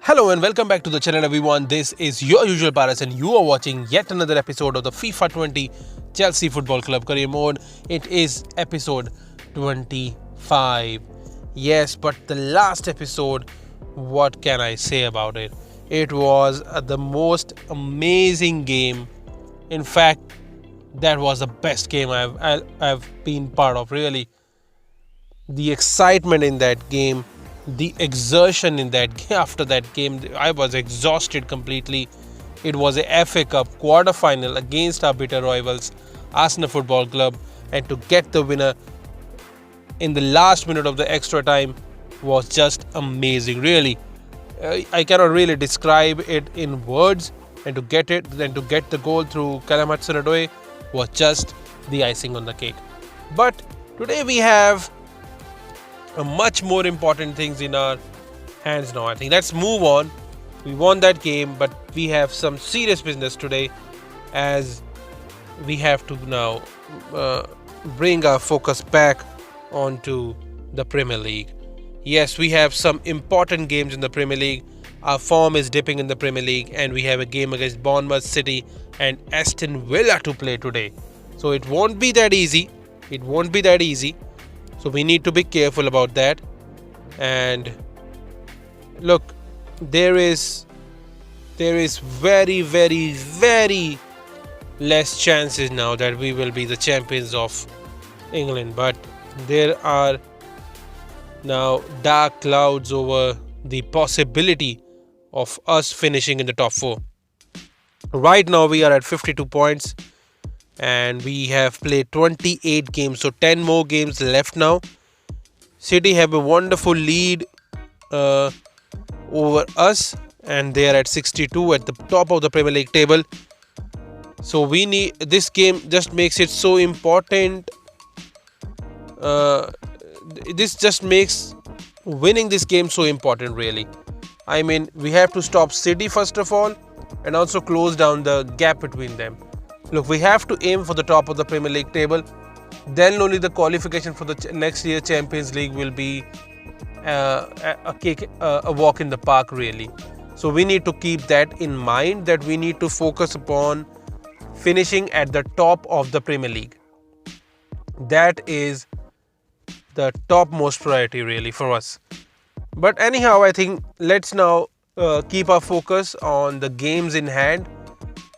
Hello and welcome back to the channel everyone. This is your usual Paras and you are watching yet another episode of the FIFA 20 Chelsea Football Club Career Mode. It is episode 25. Yes, but the last episode, what can I say about it? It was the most amazing game. In fact, that was the best game I've been part of, really. The excitement in that game, the exertion in that after that game, I was exhausted completely. It was a FA Cup quarter-final against our bitter rivals Arsenal Football Club, and to get the winner in the last minute of the extra time was just amazing, really. I cannot really describe it in words, and to get the goal through Callum Hudson-Odoi was just the icing on the cake. But today we have much more important things in our hands now. I think let's move on. We won that game, but we have some serious business today, as we have to now bring our focus back onto the Premier League. Yes, we have some important games in the Premier League. Our form is dipping in the Premier League, and we have a game against Bournemouth, City and Aston Villa to play today. So it won't be that easy. So we need to be careful about that. And look, there is very less chances now that we will be the champions of England, but there are now dark clouds over the possibility of us finishing in the top 4. Right now we are at 52 points and we have played 28 games, so 10 more games left now. City have a wonderful lead over us, and they are at 62 at the top of the Premier League table. So we need this game, just makes it so important. This just makes winning this game so important, really. I mean, we have to stop City first of all, and also close down the gap between them. Look, we have to aim for the top of the Premier League table. Then only the qualification for the next year Champions League will be a walk in the park, really. So we need to keep that in mind, that we need to focus upon finishing at the top of the Premier League. That is the topmost priority, really, for us. But anyhow, I think let's now keep our focus on the games in hand.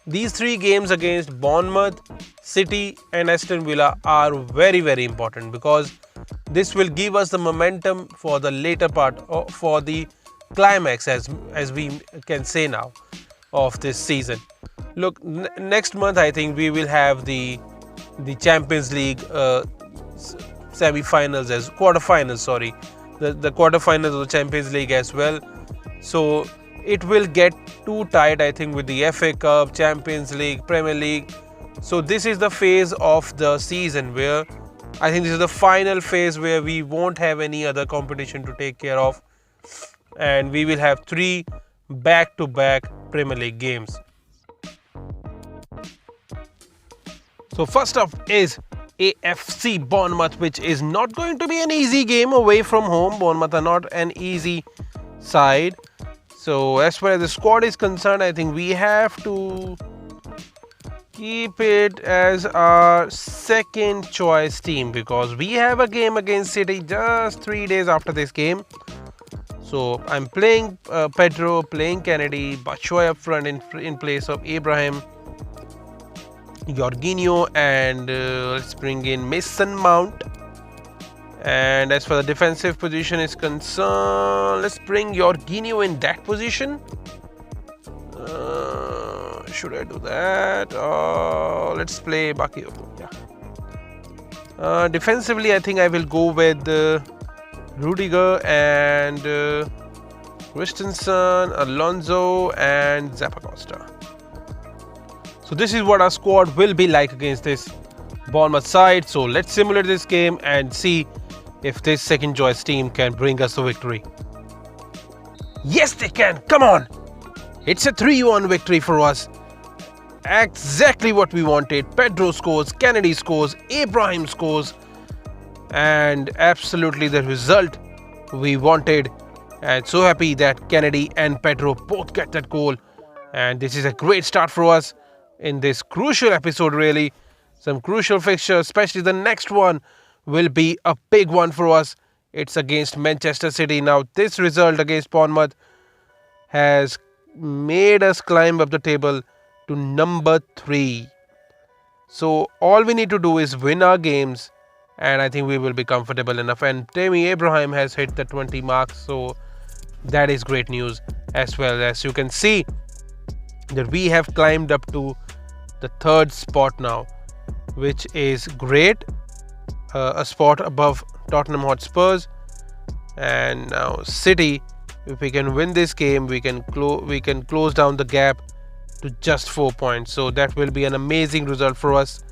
These 3 games against Bournemouth, City and Aston Villa are very important, because this will give us the momentum for the later part, for the climax, as we can say now, of this season. Look, next month I think we will have the Champions League semi-finals as quarter-finals, the quarter-finals of the Champions League as well. So it will get too tight, I think, with the FA Cup, Champions League, Premier League. So this is the phase of the season where I think this is the final phase where we won't have any other competition to take care of, and we will have 3 back-to-back Premier League games. So first up is AFC Bournemouth, which is not going to be an easy game away from home. Bournemouth are not an easy side. So as far as the squad is concerned, I think we have to keep it as our second choice team, because we have a game against City just 3 days after this game. So I'm playing Pedro, playing Kennedy, Batshuayi up front in place of Abraham, Jorginho, and let's bring in Mason Mount. And as far as the defensive position is concerned, let's bring Jorginho in that position. Should I do that? Let's play Bakayoko. Yeah. Defensively, I think I will go with Rudiger and Christensen, Alonso and Zappacosta. So this is what our squad will be like against this Bournemouth side. So let's simulate this game and see if this second choice team can bring us a victory. Yes, they can. Come on. It's a 3-1 victory for us. Exactly what we wanted. Pedro scores, Kennedy scores, Abraham scores, and absolutely the result we wanted And so happy that Kennedy and Pedro both get that goal. And this is a great start for us in this crucial episode, really. Some crucial fixtures, especially the next one, will be a big one for us. It's against Manchester City. Now, this result against Bournemouth has made us climb up the table to number 3. So all we need to do is win our games, and I think we will be comfortable enough. And Tammy Abraham has hit the 20 marks, so that is great news as well. As you can see that we have climbed up to the 3rd spot now, which is great. A spot above Tottenham Hotspurs, and now City. If we can win this game, we can close down the gap to just 4 points. So that will be an amazing result for us.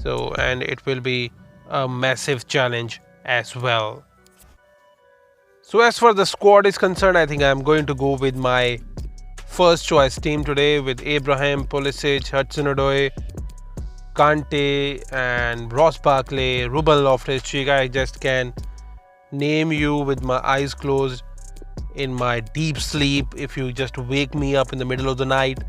So, and it will be a massive challenge as well. So as far as the squad is concerned, I think I'm going to go with my first choice team today with Abraham, Pulisic, Hudson-Odoi, Kante and Ross Barkley, Ruben Loftus-Cheek. I just can name you with my eyes closed in my deep sleep. If you just wake me up in the middle of the night,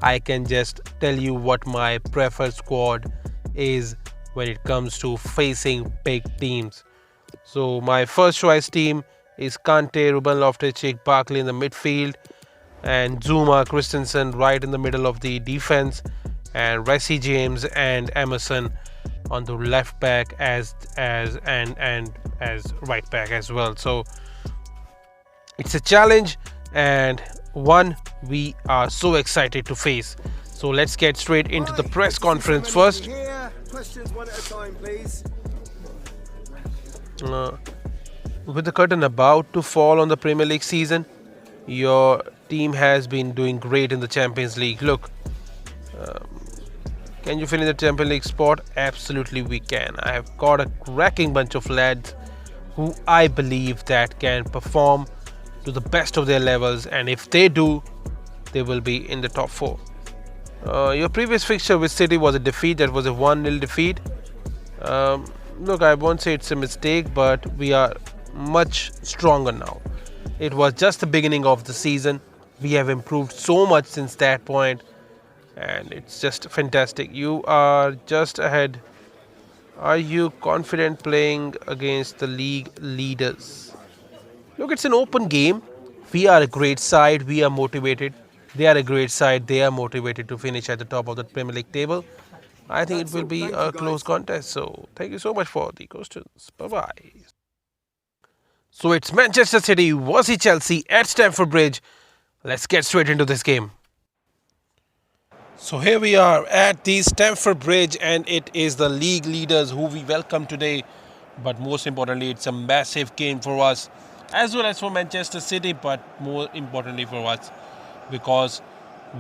I can just tell you what my preferred squad is when it comes to facing big teams. So my first choice team is Kante, Ruben Loftus-Cheek, Barkley in the midfield, and Zuma, Christensen right in the middle of the defense, and Reece James and Emerson on the left back as right back as well. So it's a challenge and one we are so excited to face. So let's get straight into the press conference first. Questions one at a time, please. With the curtain about to fall on the Premier League season, your team has been doing great in the Champions League. Look, can you fill in the Champions League spot? Absolutely we can. I have got a cracking bunch of lads who I believe that can perform to the best of their levels, and if they do, they will be in the top 4. Your previous fixture with City was a defeat. That was a 1-0 defeat. Look, I won't say it's a mistake, but we are much stronger now. It was just the beginning of the season. We have improved so much since that point, and it's just fantastic. You are just ahead. Are you confident playing against the league leaders? Look, it's an open game. We are a great side. We are motivated. They are a great side. They are motivated to finish at the top of the Premier League table. I think it will be a close contest. So thank you so much for the questions. Bye-bye. So it's Manchester City vs Chelsea at Stamford Bridge. Let's get straight into this game. So here we are at the Stamford Bridge, and it is the league leaders who we welcome today. But most importantly, it's a massive game for us, as well as for Manchester City, but more importantly for us, because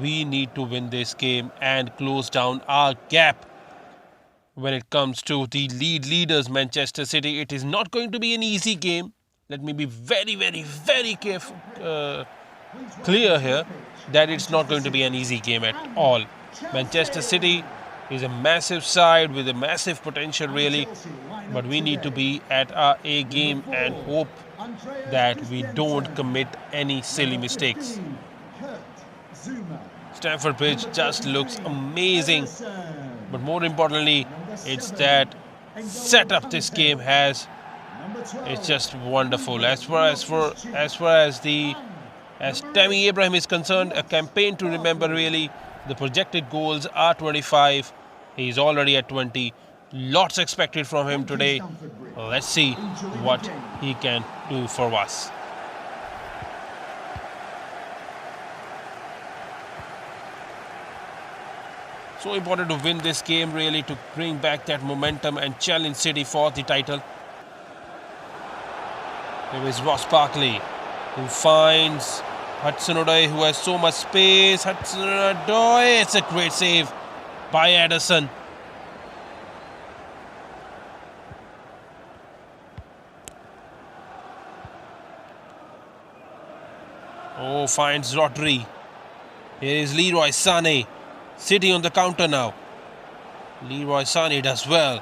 we need to win this game and close down our gap when it comes to the leaders, Manchester City. It is not going to be an easy game. Let me be very careful, clear here that it's not going to be an easy game at all. Manchester City is a massive side with a massive potential, really, but we need to be at our A game and hope that we don't commit any silly mistakes. Stamford Bridge just looks amazing, but more importantly, it's that setup this game has. It's just wonderful. As far as Tammy Abraham is concerned, a campaign to remember, really. The projected goals are 25. He's already at 20. Lots expected from him today. Let's see what he can do for us. So important to win this game, really, to bring back that momentum and challenge City for the title. Here is Ross Barkley, who finds Hudson-Odoi, who has so much space. Hudson-Odoi, it's a great save by Ederson. Oh, finds Rodri. Here is Leroy Sané, sitting on the counter now. Leroy Sané does well.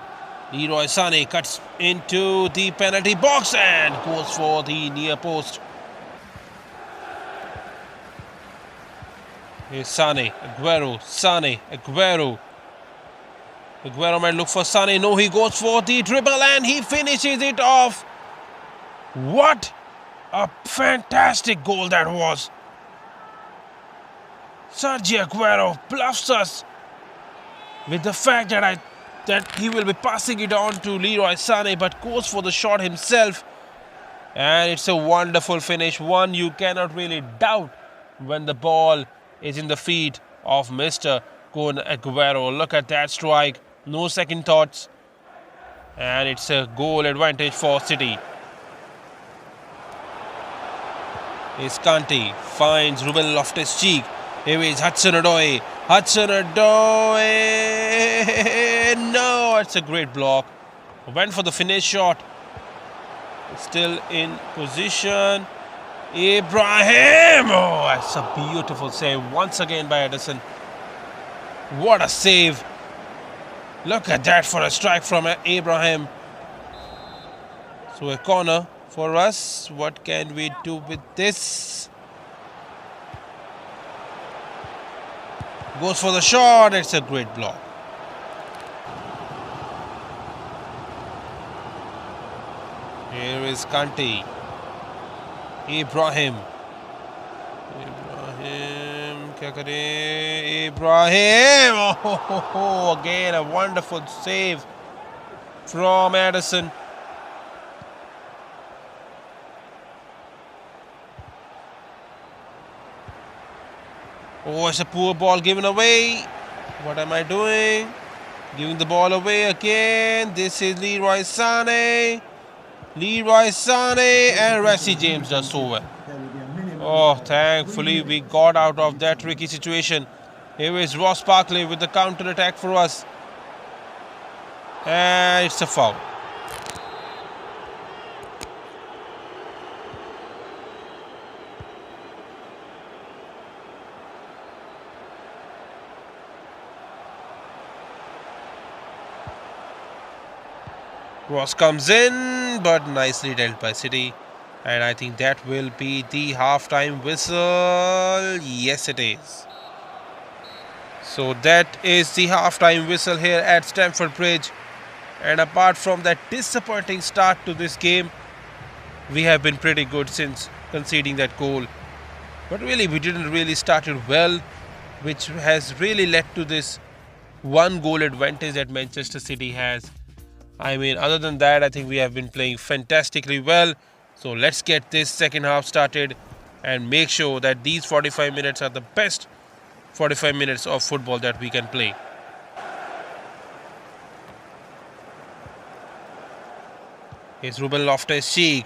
Leroy Sané cuts into the penalty box and goes for the near post. Here's Sane, Aguero, Sane, Aguero. Aguero might look for Sane. No, he goes for the dribble and he finishes it off. What a fantastic goal that was. Sergio Aguero bluffs us with the fact that he will be passing it on to Leroy Sane, but goes for the shot himself. And it's a wonderful finish, one you cannot really doubt when the ball is in the feet of Mr. Kun Aguero. Look at that strike, no second thoughts. And it's a goal advantage for City. Is Kante, finds Ruben Loftus-Cheek. Here is Hudson-Odoi. Hudson-Odoi. No, it's a great block. Went for the finish shot. Still in position. Ibrahim. Oh, that's a beautiful save once again by Edison. What a save. Look at that for a strike from Ibrahim. So a corner for us. What can we do with this? Goes for the shot. It's a great block. Here is Kante. Ibrahim. Kya kare? Ibrahim. Oh, again a wonderful save from Edison. Oh, it's a poor ball given away. What am I doing? Giving the ball away again. This is Leroy Sane. Leroy Sane and Reece James does so well. Oh, thankfully we got out of that tricky situation. Here is Ross Barkley with the counter attack for us. And it's a foul. Ross comes in, but nicely dealt by City. And I think that will be the half-time whistle. Yes, it is. So that is the half-time whistle here at Stamford Bridge. And apart from that disappointing start to this game, we have been pretty good since conceding that goal. But really, we didn't really start it well, which has really led to this one goal advantage that Manchester City has. I mean, other than that, I think we have been playing fantastically well. So let's get this second half started and make sure that these 45 minutes are the best 45 minutes of football that we can play. Here's Ruben Loftus-Cheek.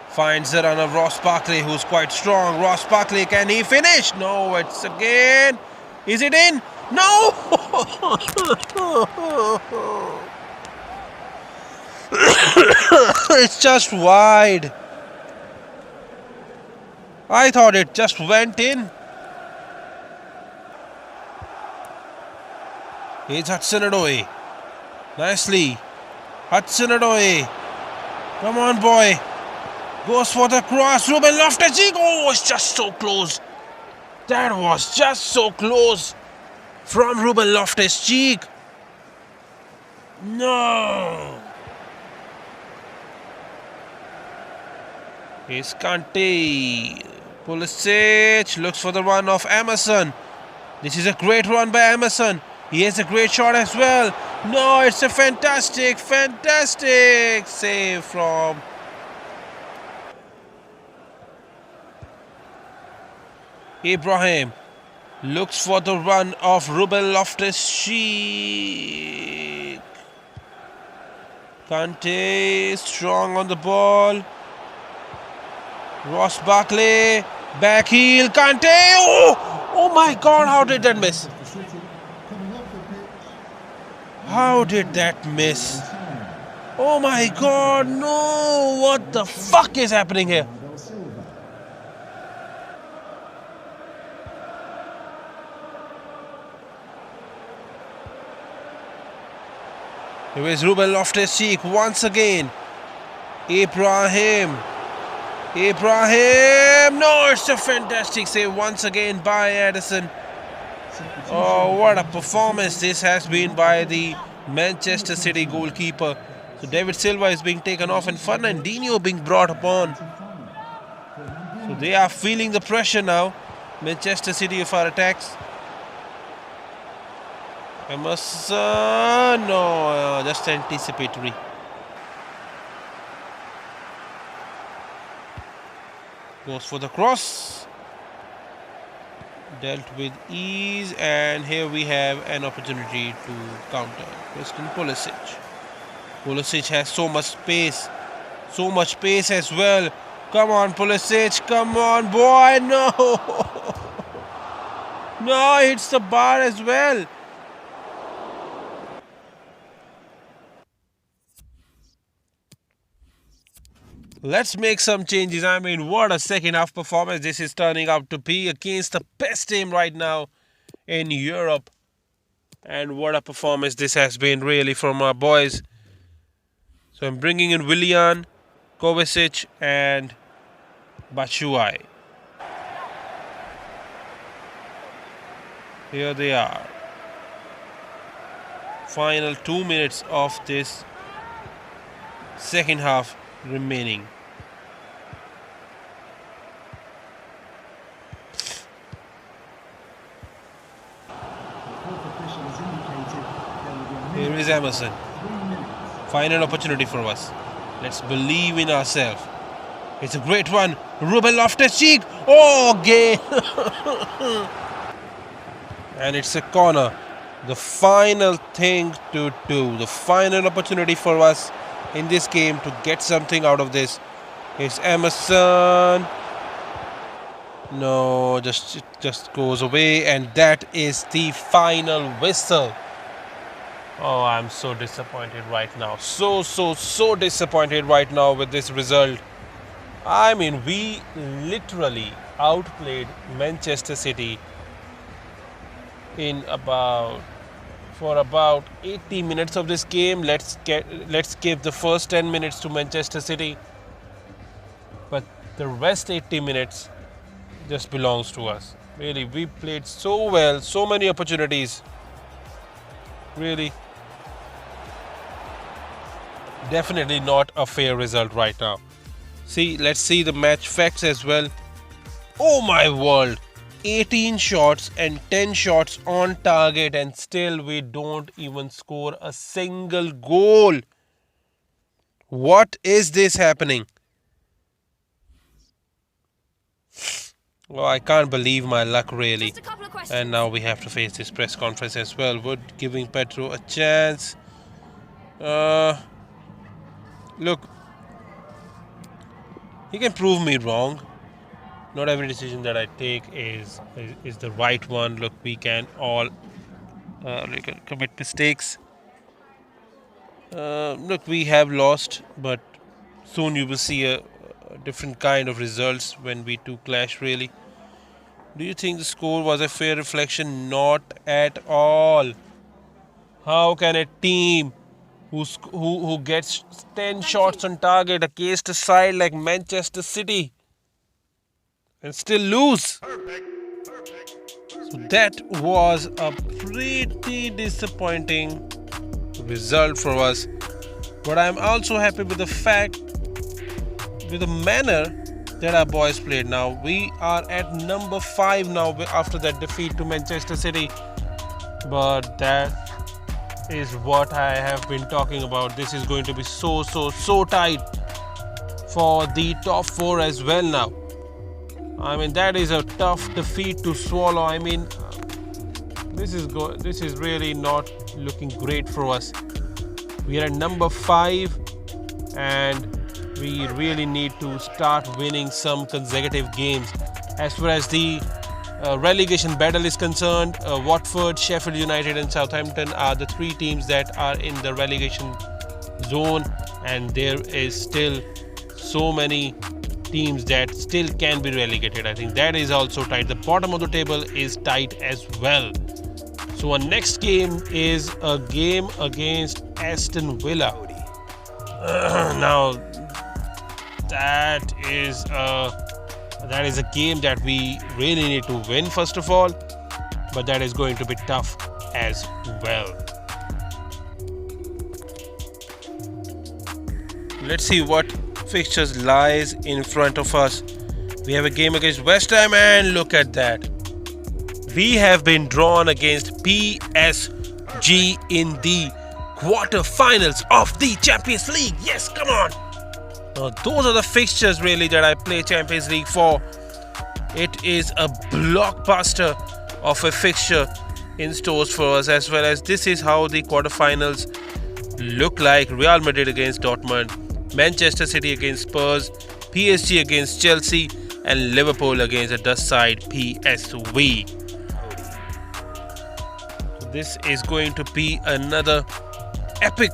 Finds the runner Ross Barkley, who's quite strong. Ross Barkley, can he finish? No, it's again. Is it in? No! It's just wide. I thought it just went in. It's Hudson-Odoi. Nicely. Hudson-Odoi. Come on, boy. Goes for the cross. Ruben Loftus-Cheek. Oh, it's just so close. That was just so close from Ruben Loftus-Cheek. No. Here's Kante. Pulisic looks for the run of Emerson. This is a great run by Emerson. He has a great shot as well. No, it's a fantastic save from Ibrahim. Looks for the run of Ruben Loftus-Cheek. Kante strong on the ball. Ross Barkley, back heel, Kante. Oh my God, how did that miss? How did that miss? Oh my God, no! What the fuck is happening here? Here is Ruben Loftus-Cheek once again. Ibrahim. Ibrahim! No, it's a fantastic save once again by Edison. Oh, what a performance this has been by the Manchester City goalkeeper. So David Silva is being taken off and Fernandinho being brought upon. So they are feeling the pressure now. Manchester City of our attacks. Emerson, no, just anticipatory. Goes for the cross. Dealt with ease, and here we have an opportunity to counter. Christian Pulisic. Pulisic has so much pace as well. Come on, Pulisic, come on, boy, no! No, hits the bar as well. Let's make some changes. I mean, what a second half performance this is turning out to be against the best team right now in Europe. And what a performance this has been really from our boys. So I'm bringing in Willian, Kovacic and Batshuayi. Here they are. Final 2 minutes of this second half remaining. Here is Emerson. Final opportunity for us. Let's believe in ourselves. It's a great one. Ruben Loftus-Cheek. Oh, gay. And it's a corner. The final thing to do. The final opportunity for us in this game to get something out of this. It's Emerson. No, it just goes away, and that is the final whistle. Oh, I'm so disappointed right now. So disappointed right now with this result. I mean, we literally outplayed Manchester City for about 80 minutes of this game. Let's give the first 10 minutes to Manchester City, but the rest 80 minutes just belongs to us. Really, we played so well, so many opportunities. Really, definitely not a fair result right now. Let's see the match facts as well. Oh my world, 18 shots and 10 shots on target, and still we don't even score a single goal. What is this happening? Oh, I can't believe my luck, really. And now we have to face this press conference as well. Would giving Petro a chance? Look, he can prove me wrong. Not every decision that I take is the right one. Look, we can all commit mistakes. Look, we have lost, but soon you will see a different kind of results when we two clash, really. Do you think the score was a fair reflection? Not at all. How can a team who gets 10 shots on target against a side like Manchester City and still lose? So that was a pretty disappointing result for us. But I'm also happy with the manner that our boys played. Now we are at number 5 now after that defeat to Manchester City. But that is what I have been talking about. This is going to be so tight for the top 4 as well now. I mean, that is a tough defeat to swallow. I mean, this is really not looking great for us. We are at number 5 and we really need to start winning some consecutive games. As far as the relegation battle is concerned, Watford, Sheffield United and Southampton are the 3 teams that are in the relegation zone, and there is still so many teams that still can be relegated. I think that is also tight. The bottom of the table is tight as well. So our next game is a game against Aston Villa. Now that is a game that we really need to win first of all, but that is going to be tough as well. Let's see what fixtures lies in front of us. We have a game against West Ham, and look at that. We have been drawn against PSG in the quarter-finals of the Champions League. Yes, come on. Now, those are the fixtures really that I play Champions League for. It is a blockbuster of a fixture in stores for us, as well as this is how the quarter-finals look like. Real Madrid against Dortmund, Manchester City against Spurs, PSG against Chelsea, and Liverpool against the Dutch side PSV. So this is going to be another epic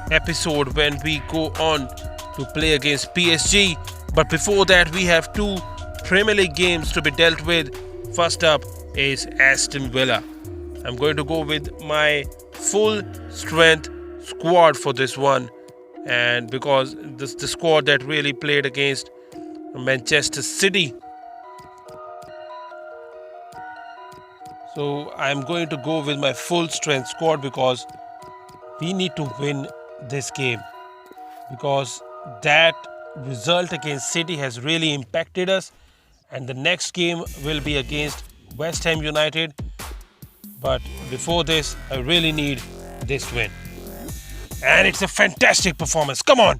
episode when we go on to play against PSG. But before that, we have two Premier League games to be dealt with. First up is Aston Villa. I'm going to go with my full strength squad for this one, and because this the squad that really played against Manchester City. So I'm going to go with my full strength squad because we need to win this game, because that result against City has really impacted us, and the next game will be against West Ham United. But before this, I really need this win. And it's a fantastic performance. Come on.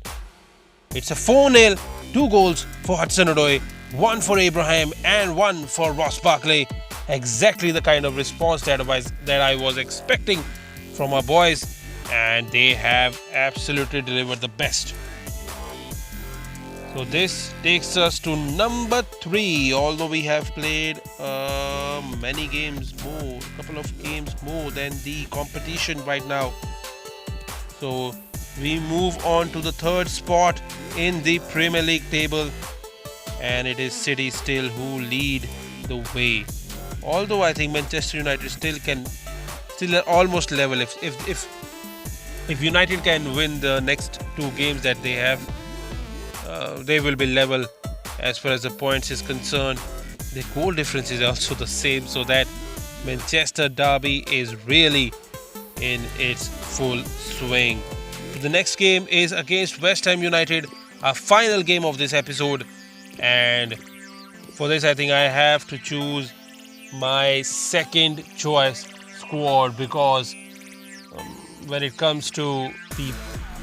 It's a 4-0, 2 goals for Hudson-Odoi, 1 for Abraham and 1 for Ross Barkley. Exactly the kind of response that I was expecting from our boys, and they have absolutely delivered the best. So this takes us to number 3, although we have played many games more, a couple of games more than the competition right now. So we move on to the 3rd spot in the Premier League table, and it is City still who lead the way. Although I think Manchester United still almost level. If United can win the next 2 games that they have, they will be level as far as the points is concerned. The goal difference is also the same, so that Manchester derby is really in its full swing. The next game is against West Ham United, our final game of this episode, and for this I think I have to choose my second choice squad, because when it comes to the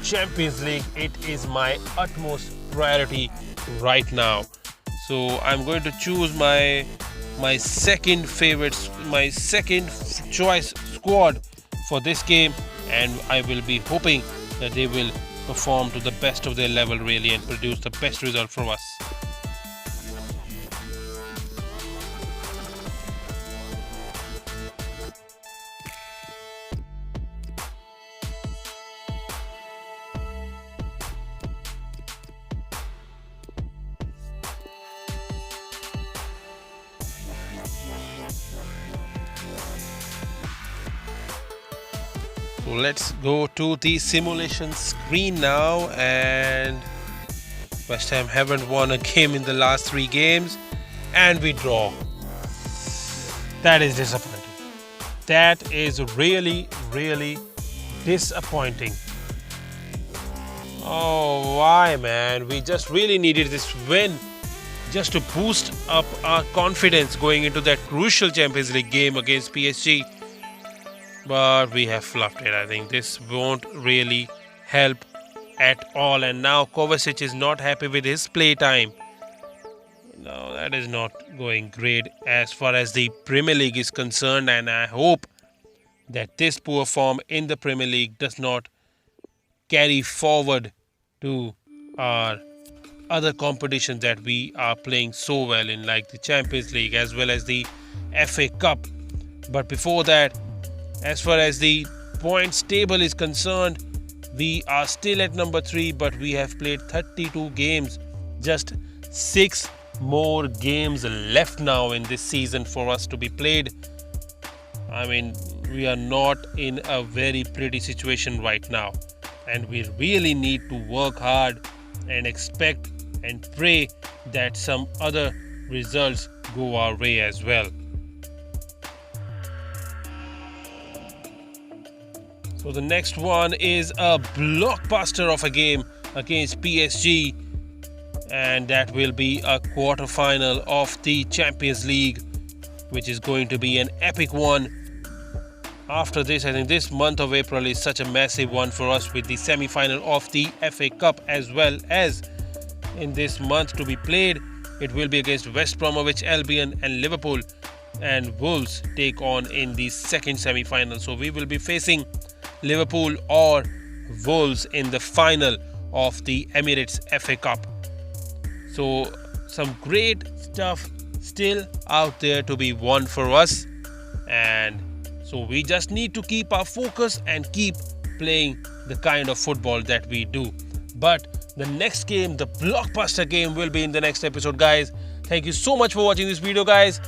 Champions League, it is my utmost priority right now. So I'm going to choose my second choice squad for this game, and I will be hoping that they will perform to the best of their level really and produce the best result from us. So let's go to the simulation screen now, and West Ham haven't won a game in the last 3 games, and we draw. That is disappointing. That is really, really disappointing. Oh, why, man? We just really needed this win just to boost up our confidence going into that crucial Champions League game against PSG. But we have fluffed it. I think this won't really help at all. And now Kovacic is not happy with his play time. No, that is not going great as far as the Premier League is concerned. And I hope that this poor form in the Premier League does not carry forward to our other competitions that we are playing so well in, like the Champions League as well as the FA Cup. But before that, as far as the points table is concerned, we are still at number 3, but we have played 32 games. Just 6 more games left now in this season for us to be played. I mean, we are not in a very pretty situation right now, and we really need to work hard and expect and pray that some other results go our way as well. So the next one is a blockbuster of a game against PSG, and that will be a quarter-final of the Champions League, which is going to be an epic one. After this, I think this month of April is such a massive one for us, with the semi-final of the FA Cup, as well as in this month to be played, it will be against West Bromwich Albion and Liverpool, and Wolves take on in the second semi-final. So we will be facing Liverpool or Wolves in the final of the Emirates FA Cup. So some great stuff still out there to be won for us, and so we just need to keep our focus and keep playing the kind of football that we do. But the next game, the blockbuster game, will be in the next episode, guys. Thank you so much for watching this video, guys.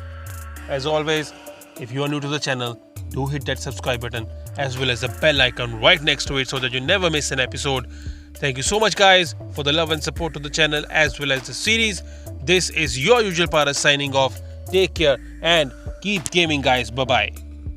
As always, if you are new to the channel, do hit that subscribe button as well as the bell icon right next to it so that you never miss an episode. Thank you so much, guys, for the love and support to the channel as well as the series. This is your usual Paras signing off. Take care and keep gaming, guys. Bye-bye.